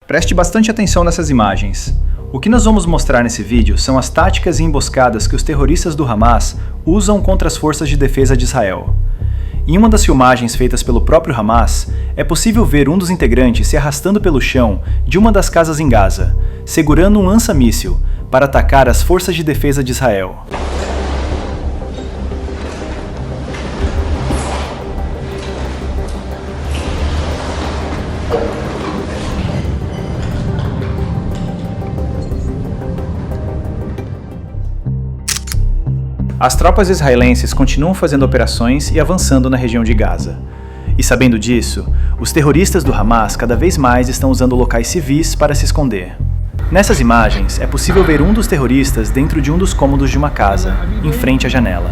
Preste bastante atenção nessas imagens. O que nós vamos mostrar nesse vídeo são as táticas e emboscadas que os terroristas do Hamas usam contra as forças de defesa de Israel. Em uma das filmagens feitas pelo próprio Hamas, é possível ver um dos integrantes se arrastando pelo chão de uma das casas em Gaza, segurando um lança-míssil para atacar as forças de defesa de Israel. As tropas israelenses continuam fazendo operações e avançando na região de Gaza. E sabendo disso, os terroristas do Hamas cada vez mais estão usando locais civis para se esconder. Nessas imagens, é possível ver um dos terroristas dentro de um dos cômodos de uma casa, em frente à janela.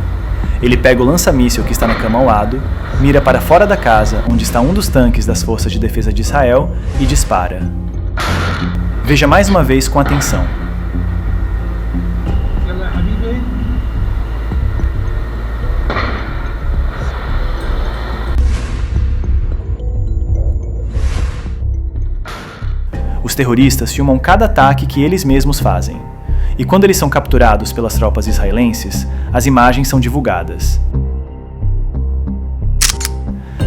Ele pega o lança-míssil que está na cama ao lado, mira para fora da casa, onde está um dos tanques das forças de defesa de Israel, e dispara. Veja mais uma vez com atenção. Os terroristas filmam cada ataque que eles mesmos fazem. E quando eles são capturados pelas tropas israelenses, as imagens são divulgadas.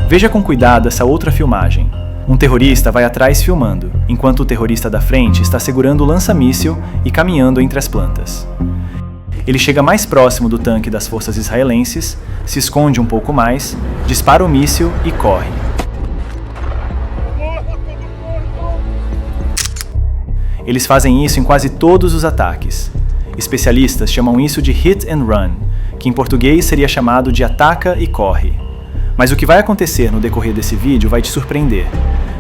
Veja com cuidado essa outra filmagem. Um terrorista vai atrás filmando, enquanto o terrorista da frente está segurando o lança-míssil e caminhando entre as plantas. Ele chega mais próximo do tanque das forças israelenses, se esconde um pouco mais, dispara o míssil e corre. Eles fazem isso em quase todos os ataques. Especialistas chamam isso de hit and run, que em português seria chamado de ataca e corre. Mas o que vai acontecer no decorrer desse vídeo vai te surpreender.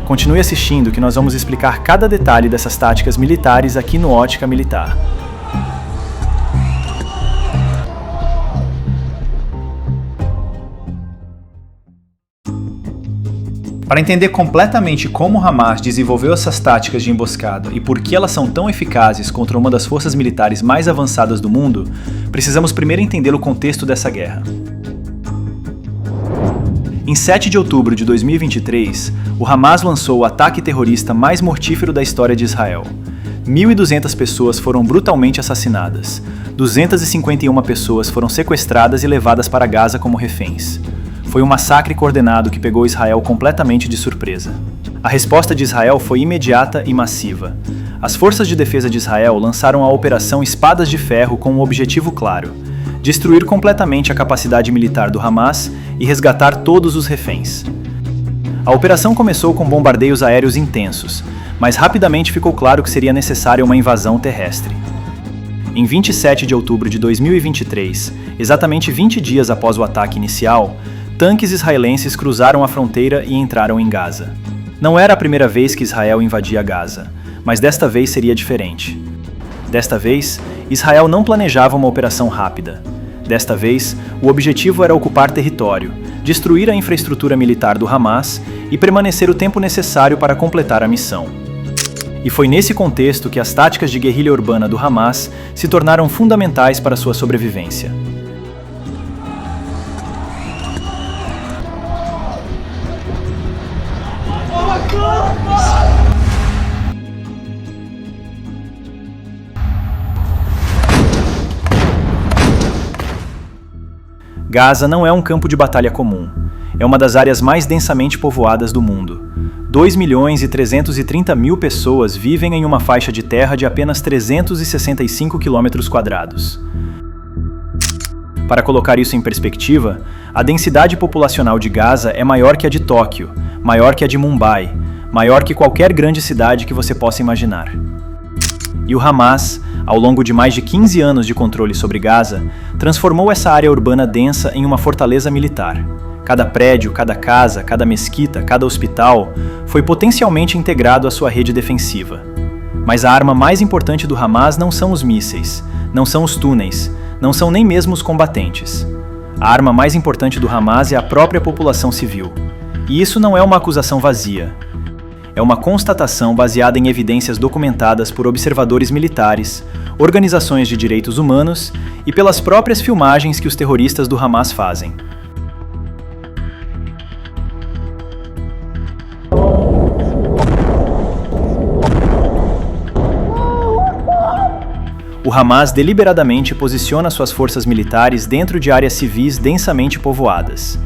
Continue assistindo que nós vamos explicar cada detalhe dessas táticas militares aqui no Ótica Militar. Para entender completamente como o Hamas desenvolveu essas táticas de emboscada e por que elas são tão eficazes contra uma das forças militares mais avançadas do mundo, precisamos primeiro entender o contexto dessa guerra. Em 7 de outubro de 2023, o Hamas lançou o ataque terrorista mais mortífero da história de Israel. 1.200 pessoas foram brutalmente assassinadas, 251 pessoas foram sequestradas e levadas para Gaza como reféns. Foi um massacre coordenado que pegou Israel completamente de surpresa. A resposta de Israel foi imediata e massiva. As forças de defesa de Israel lançaram a Operação Espadas de Ferro com um objetivo claro: destruir completamente a capacidade militar do Hamas e resgatar todos os reféns. A operação começou com bombardeios aéreos intensos, mas rapidamente ficou claro que seria necessária uma invasão terrestre. Em 27 de outubro de 2023, exatamente 20 dias após o ataque inicial, tanques israelenses cruzaram a fronteira e entraram em Gaza. Não era a primeira vez que Israel invadia Gaza, mas desta vez seria diferente. Desta vez, Israel não planejava uma operação rápida. Desta vez, o objetivo era ocupar território, destruir a infraestrutura militar do Hamas e permanecer o tempo necessário para completar a missão. E foi nesse contexto que as táticas de guerrilha urbana do Hamas se tornaram fundamentais para sua sobrevivência. Gaza não é um campo de batalha comum. É uma das áreas mais densamente povoadas do mundo. 2.330.000 pessoas vivem em uma faixa de terra de apenas 365 km². Para colocar isso em perspectiva, a densidade populacional de Gaza é maior que a de Tóquio, maior que a de Mumbai, maior que qualquer grande cidade que você possa imaginar. E o Hamas, ao longo de mais de 15 anos de controle sobre Gaza, transformou essa área urbana densa em uma fortaleza militar. Cada prédio, cada casa, cada mesquita, cada hospital foi potencialmente integrado à sua rede defensiva. Mas a arma mais importante do Hamas não são os mísseis, não são os túneis, não são nem mesmo os combatentes. A arma mais importante do Hamas é a própria população civil. E isso não é uma acusação vazia. É uma constatação baseada em evidências documentadas por observadores militares, organizações de direitos humanos e pelas próprias filmagens que os terroristas do Hamas fazem. O Hamas deliberadamente posiciona suas forças militares dentro de áreas civis densamente povoadas.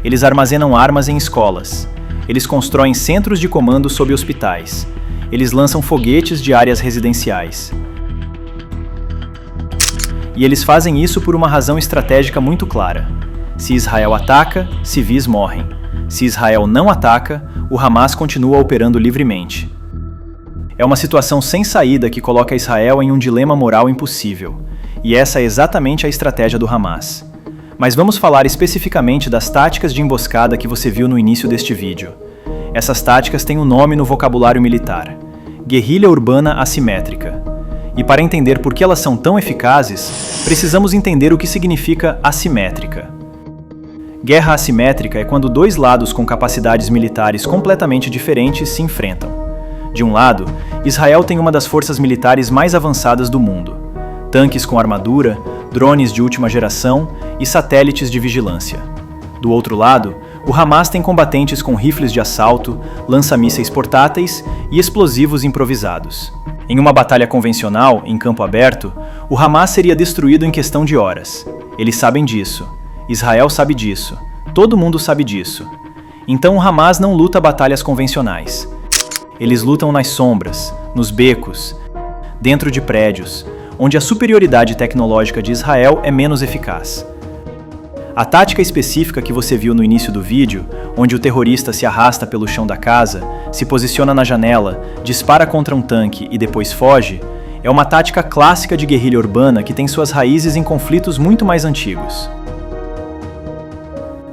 Eles armazenam armas em escolas. Eles constroem centros de comando sob hospitais. Eles lançam foguetes de áreas residenciais. E eles fazem isso por uma razão estratégica muito clara. Se Israel ataca, civis morrem. Se Israel não ataca, o Hamas continua operando livremente. É uma situação sem saída que coloca Israel em um dilema moral impossível. E essa é exatamente a estratégia do Hamas. Mas vamos falar especificamente das táticas de emboscada que você viu no início deste vídeo. Essas táticas têm um nome no vocabulário militar: guerrilha urbana assimétrica. E para entender por que elas são tão eficazes, precisamos entender o que significa assimétrica. Guerra assimétrica é quando dois lados com capacidades militares completamente diferentes se enfrentam. De um lado, Israel tem uma das forças militares mais avançadas do mundo: tanques com armadura, drones de última geração e satélites de vigilância. Do outro lado, o Hamas tem combatentes com rifles de assalto, lança-mísseis portáteis e explosivos improvisados. Em uma batalha convencional, em campo aberto, o Hamas seria destruído em questão de horas. Eles sabem disso. Israel sabe disso. Todo mundo sabe disso. Então o Hamas não luta batalhas convencionais. Eles lutam nas sombras, nos becos, dentro de prédios, onde a superioridade tecnológica de Israel é menos eficaz. A tática específica que você viu no início do vídeo, onde o terrorista se arrasta pelo chão da casa, se posiciona na janela, dispara contra um tanque e depois foge, é uma tática clássica de guerrilha urbana que tem suas raízes em conflitos muito mais antigos.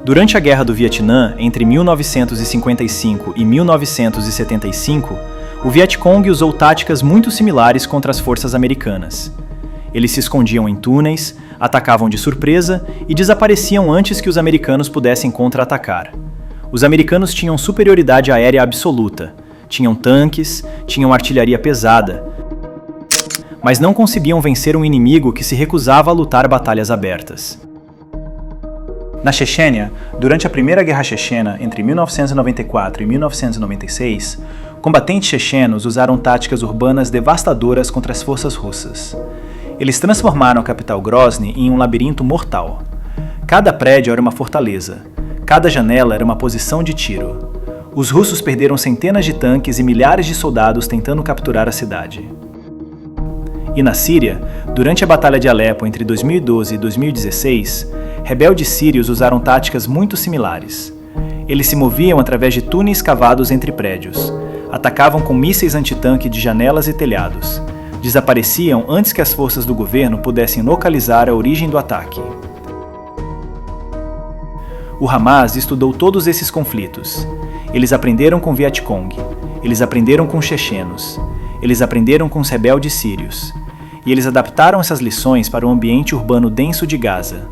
Durante a Guerra do Vietnã, entre 1955 e 1975, o Vietcong usou táticas muito similares contra as forças americanas. Eles se escondiam em túneis, atacavam de surpresa e desapareciam antes que os americanos pudessem contra-atacar. Os americanos tinham superioridade aérea absoluta, tinham tanques, tinham artilharia pesada, mas não conseguiam vencer um inimigo que se recusava a lutar batalhas abertas. Na Chechênia, durante a Primeira Guerra Chechena, entre 1994 e 1996, combatentes chechenos usaram táticas urbanas devastadoras contra as forças russas. Eles transformaram a capital Grozny em um labirinto mortal. Cada prédio era uma fortaleza. Cada janela era uma posição de tiro. Os russos perderam centenas de tanques e milhares de soldados tentando capturar a cidade. E na Síria, durante a Batalha de Alepo entre 2012 e 2016, rebeldes sírios usaram táticas muito similares. Eles se moviam através de túneis cavados entre prédios, atacavam com mísseis antitanque de janelas e telhados, desapareciam antes que as forças do governo pudessem localizar a origem do ataque. O Hamas estudou todos esses conflitos. Eles aprenderam com Vietcong, eles aprenderam com chechenos, eles aprenderam com os rebeldes sírios, e eles adaptaram essas lições para o ambiente urbano denso de Gaza.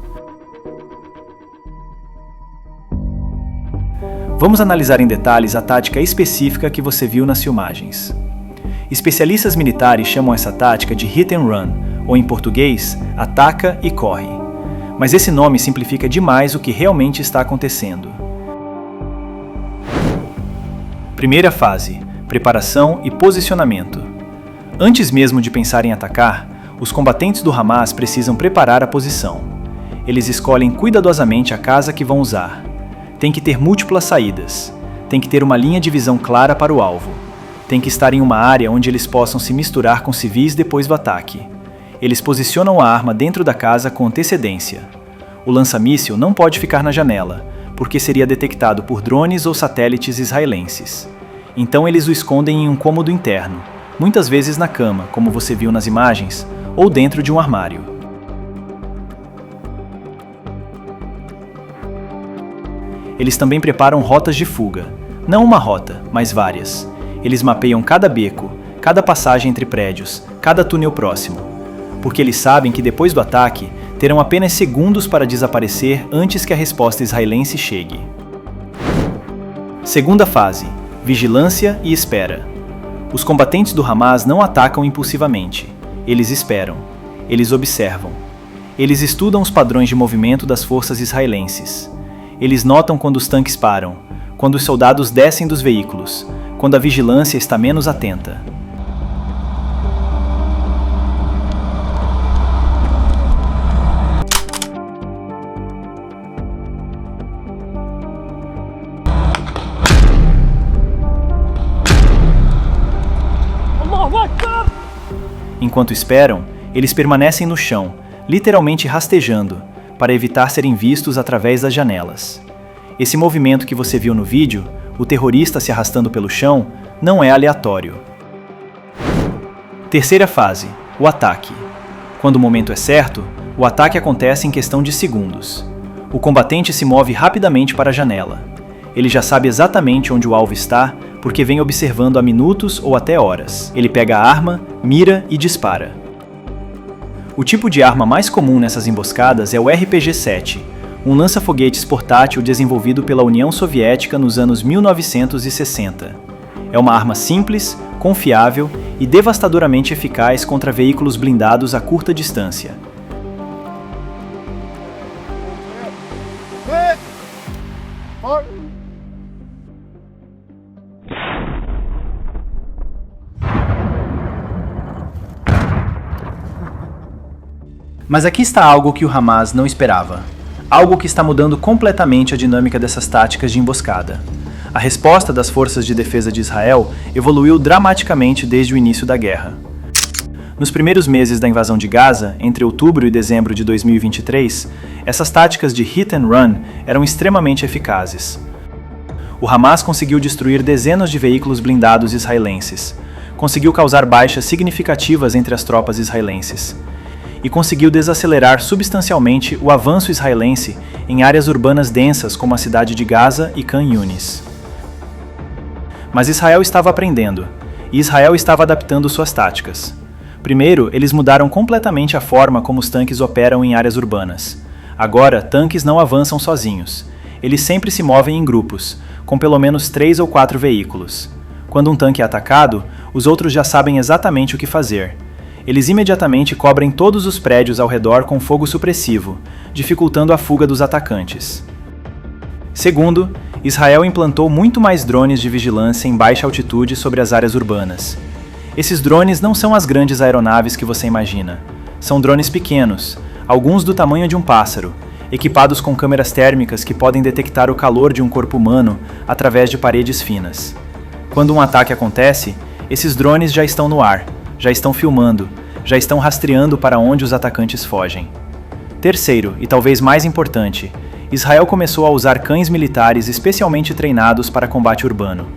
Vamos analisar em detalhes a tática específica que você viu nas filmagens. Especialistas militares chamam essa tática de hit and run, ou em português, ataca e corre. Mas esse nome simplifica demais o que realmente está acontecendo. Primeira fase: preparação e posicionamento. Antes mesmo de pensar em atacar, os combatentes do Hamas precisam preparar a posição. Eles escolhem cuidadosamente a casa que vão usar. Tem que ter múltiplas saídas. Tem que ter uma linha de visão clara para o alvo. Tem que estar em uma área onde eles possam se misturar com civis depois do ataque. Eles posicionam a arma dentro da casa com antecedência. O lança-míssil não pode ficar na janela, porque seria detectado por drones ou satélites israelenses. Então eles o escondem em um cômodo interno, muitas vezes na cama, como você viu nas imagens, ou dentro de um armário. Eles também preparam rotas de fuga. Não uma rota, mas várias. Eles mapeiam cada beco, cada passagem entre prédios, cada túnel próximo. Porque eles sabem que depois do ataque, terão apenas segundos para desaparecer antes que a resposta israelense chegue. Segunda fase: vigilância e espera. Os combatentes do Hamas não atacam impulsivamente. Eles esperam. Eles observam. Eles estudam os padrões de movimento das forças israelenses. Eles notam quando os tanques param, quando os soldados descem dos veículos, quando a vigilância está menos atenta. Enquanto esperam, eles permanecem no chão, literalmente rastejando, para evitar serem vistos através das janelas. Esse movimento que você viu no vídeo, o terrorista se arrastando pelo chão, não é aleatório. Terceira fase, o ataque. Quando o momento é certo, o ataque acontece em questão de segundos. O combatente se move rapidamente para a janela. Ele já sabe exatamente onde o alvo está, porque vem observando há minutos ou até horas. Ele pega a arma, mira e dispara. O tipo de arma mais comum nessas emboscadas é o RPG-7, um lança-foguetes portátil desenvolvido pela União Soviética nos anos 1960. É uma arma simples, confiável e devastadoramente eficaz contra veículos blindados a curta distância. Mas aqui está algo que o Hamas não esperava. Algo que está mudando completamente a dinâmica dessas táticas de emboscada. A resposta das forças de defesa de Israel evoluiu dramaticamente desde o início da guerra. Nos primeiros meses da invasão de Gaza, entre outubro e dezembro de 2023, essas táticas de hit and run eram extremamente eficazes. O Hamas conseguiu destruir dezenas de veículos blindados israelenses, conseguiu causar baixas significativas entre as tropas israelenses, e conseguiu desacelerar substancialmente o avanço israelense em áreas urbanas densas como a cidade de Gaza e Khan Yunis. Mas Israel estava aprendendo, e Israel estava adaptando suas táticas. Primeiro, eles mudaram completamente a forma como os tanques operam em áreas urbanas. Agora, tanques não avançam sozinhos. Eles sempre se movem em grupos, com pelo menos 3 ou 4 veículos. Quando um tanque é atacado, os outros já sabem exatamente o que fazer. Eles imediatamente cobrem todos os prédios ao redor com fogo supressivo, dificultando a fuga dos atacantes. Segundo, Israel implantou muito mais drones de vigilância em baixa altitude sobre as áreas urbanas. Esses drones não são as grandes aeronaves que você imagina. São drones pequenos, alguns do tamanho de um pássaro, equipados com câmeras térmicas que podem detectar o calor de um corpo humano através de paredes finas. Quando um ataque acontece, esses drones já estão no ar, já estão filmando, já estão rastreando para onde os atacantes fogem. Terceiro, e talvez mais importante, Israel começou a usar cães militares especialmente treinados para combate urbano.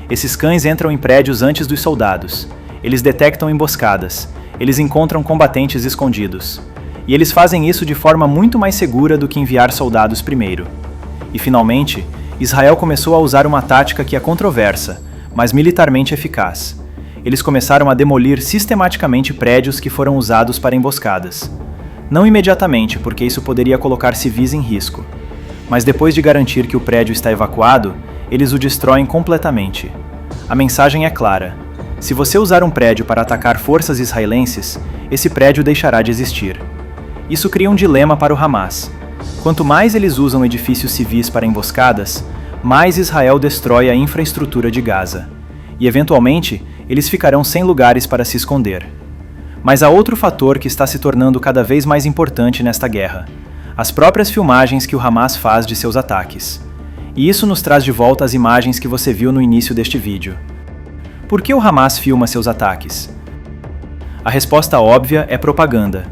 Esses cães entram em prédios antes dos soldados. Eles detectam emboscadas. Eles encontram combatentes escondidos. E eles fazem isso de forma muito mais segura do que enviar soldados primeiro. E finalmente, Israel começou a usar uma tática que é controversa, mas militarmente eficaz. Eles começaram a demolir sistematicamente prédios que foram usados para emboscadas. Não imediatamente, porque isso poderia colocar civis em risco. Mas depois de garantir que o prédio está evacuado, eles o destroem completamente. A mensagem é clara. Se você usar um prédio para atacar forças israelenses, esse prédio deixará de existir. Isso cria um dilema para o Hamas. Quanto mais eles usam edifícios civis para emboscadas, mais Israel destrói a infraestrutura de Gaza. E, eventualmente, eles ficarão sem lugares para se esconder. Mas há outro fator que está se tornando cada vez mais importante nesta guerra: as próprias filmagens que o Hamas faz de seus ataques. E isso nos traz de volta as imagens que você viu no início deste vídeo. Por que o Hamas filma seus ataques? A resposta óbvia é propaganda.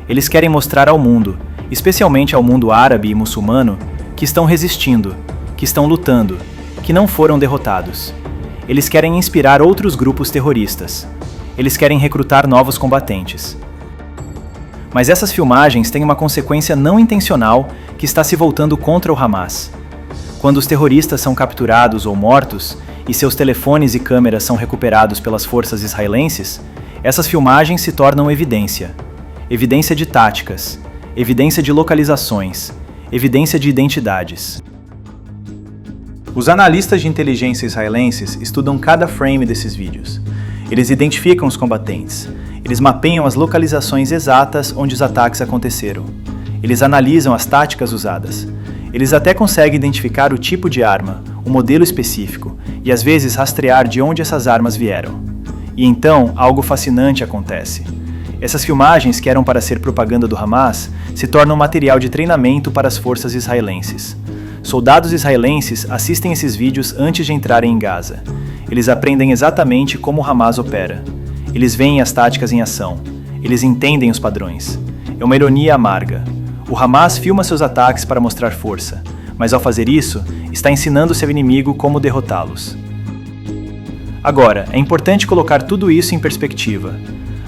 Eles querem mostrar ao mundo, especialmente ao mundo árabe e muçulmano, que estão resistindo, que estão lutando, que não foram derrotados. Eles querem inspirar outros grupos terroristas. Eles querem recrutar novos combatentes. Mas essas filmagens têm uma consequência não intencional que está se voltando contra o Hamas. Quando os terroristas são capturados ou mortos, e seus telefones e câmeras são recuperados pelas forças israelenses, essas filmagens se tornam evidência. Evidência de táticas, evidência de localizações, evidência de identidades. Os analistas de inteligência israelenses estudam cada frame desses vídeos. Eles identificam os combatentes. Eles mapeiam as localizações exatas onde os ataques aconteceram. Eles analisam as táticas usadas. Eles até conseguem identificar o tipo de arma, o modelo específico, e às vezes rastrear de onde essas armas vieram. E então, algo fascinante acontece. Essas filmagens, que eram para ser propaganda do Hamas, se tornam material de treinamento para as forças israelenses. Soldados israelenses assistem esses vídeos antes de entrarem em Gaza. Eles aprendem exatamente como o Hamas opera. Eles veem as táticas em ação. Eles entendem os padrões. É uma ironia amarga. O Hamas filma seus ataques para mostrar força, mas ao fazer isso, está ensinando seu inimigo como derrotá-los. Agora, é importante colocar tudo isso em perspectiva.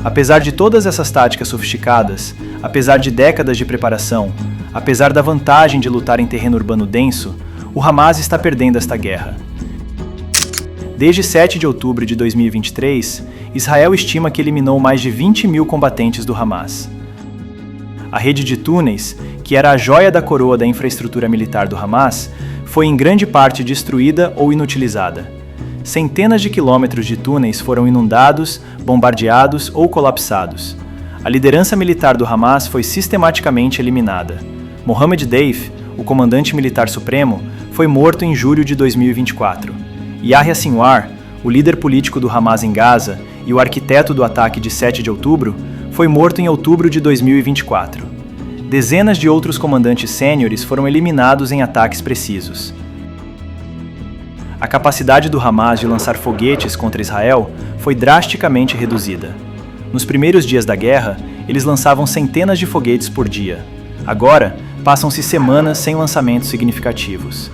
Apesar de todas essas táticas sofisticadas, apesar de décadas de preparação, apesar da vantagem de lutar em terreno urbano denso, o Hamas está perdendo esta guerra. Desde 7 de outubro de 2023, Israel estima que eliminou mais de 20 mil combatentes do Hamas. A rede de túneis, que era a joia da coroa da infraestrutura militar do Hamas, foi em grande parte destruída ou inutilizada. Centenas de quilômetros de túneis foram inundados, bombardeados ou colapsados. A liderança militar do Hamas foi sistematicamente eliminada. Mohammed Deif, o comandante militar supremo, foi morto em julho de 2024. Yahya Sinwar, o líder político do Hamas em Gaza e o arquiteto do ataque de 7 de outubro, foi morto em outubro de 2024. Dezenas de outros comandantes sêniores foram eliminados em ataques precisos. A capacidade do Hamas de lançar foguetes contra Israel foi drasticamente reduzida. Nos primeiros dias da guerra, eles lançavam centenas de foguetes por dia. Agora, passam-se semanas sem lançamentos significativos.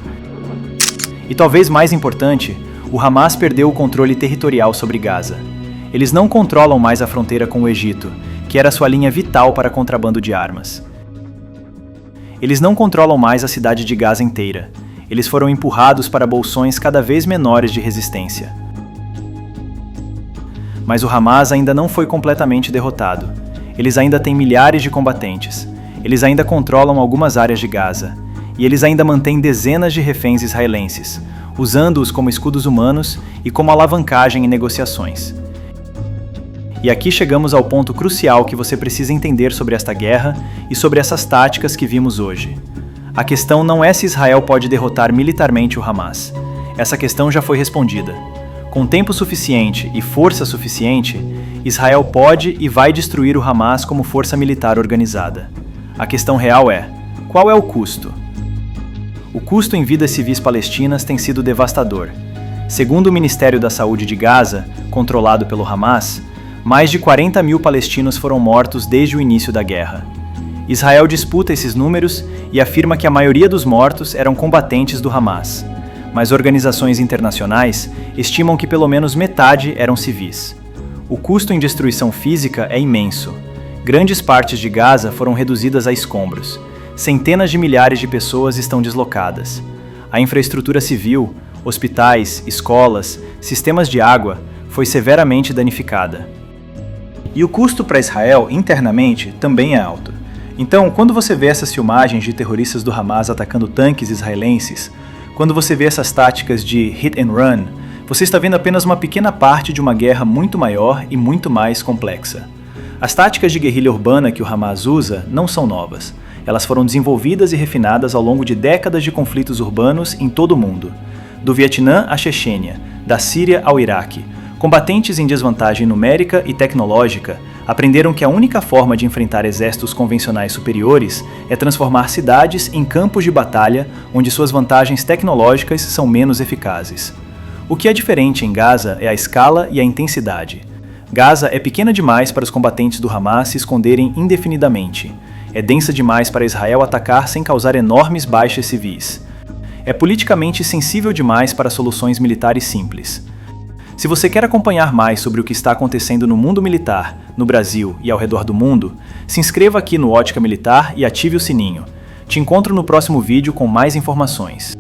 E talvez mais importante, o Hamas perdeu o controle territorial sobre Gaza. Eles não controlam mais a fronteira com o Egito, que era sua linha vital para contrabando de armas. Eles não controlam mais a cidade de Gaza inteira. Eles foram empurrados para bolsões cada vez menores de resistência. Mas o Hamas ainda não foi completamente derrotado. Eles ainda têm milhares de combatentes. Eles ainda controlam algumas áreas de Gaza. E eles ainda mantêm dezenas de reféns israelenses, usando-os como escudos humanos e como alavancagem em negociações. E aqui chegamos ao ponto crucial que você precisa entender sobre esta guerra e sobre essas táticas que vimos hoje. A questão não é se Israel pode derrotar militarmente o Hamas. Essa questão já foi respondida. Com tempo suficiente e força suficiente, Israel pode e vai destruir o Hamas como força militar organizada. A questão real é: qual é o custo? O custo em vidas civis palestinas tem sido devastador. Segundo o Ministério da Saúde de Gaza, controlado pelo Hamas, mais de 40 mil palestinos foram mortos desde o início da guerra. Israel disputa esses números e afirma que a maioria dos mortos eram combatentes do Hamas, mas organizações internacionais estimam que pelo menos metade eram civis. O custo em destruição física é imenso. Grandes partes de Gaza foram reduzidas a escombros. Centenas de milhares de pessoas estão deslocadas. A infraestrutura civil, hospitais, escolas, sistemas de água, foi severamente danificada. E o custo para Israel, internamente, também é alto. Então, quando você vê essas filmagens de terroristas do Hamas atacando tanques israelenses, quando você vê essas táticas de hit and run, você está vendo apenas uma pequena parte de uma guerra muito maior e muito mais complexa. As táticas de guerrilha urbana que o Hamas usa não são novas. Elas foram desenvolvidas e refinadas ao longo de décadas de conflitos urbanos em todo o mundo. Do Vietnã à Chechênia, da Síria ao Iraque, combatentes em desvantagem numérica e tecnológica aprenderam que a única forma de enfrentar exércitos convencionais superiores é transformar cidades em campos de batalha onde suas vantagens tecnológicas são menos eficazes. O que é diferente em Gaza é a escala e a intensidade. Gaza é pequena demais para os combatentes do Hamas se esconderem indefinidamente. É densa demais para Israel atacar sem causar enormes baixas civis. É politicamente sensível demais para soluções militares simples. Se você quer acompanhar mais sobre o que está acontecendo no mundo militar, no Brasil e ao redor do mundo, se inscreva aqui no Ótica Militar e ative o sininho. Te encontro no próximo vídeo com mais informações.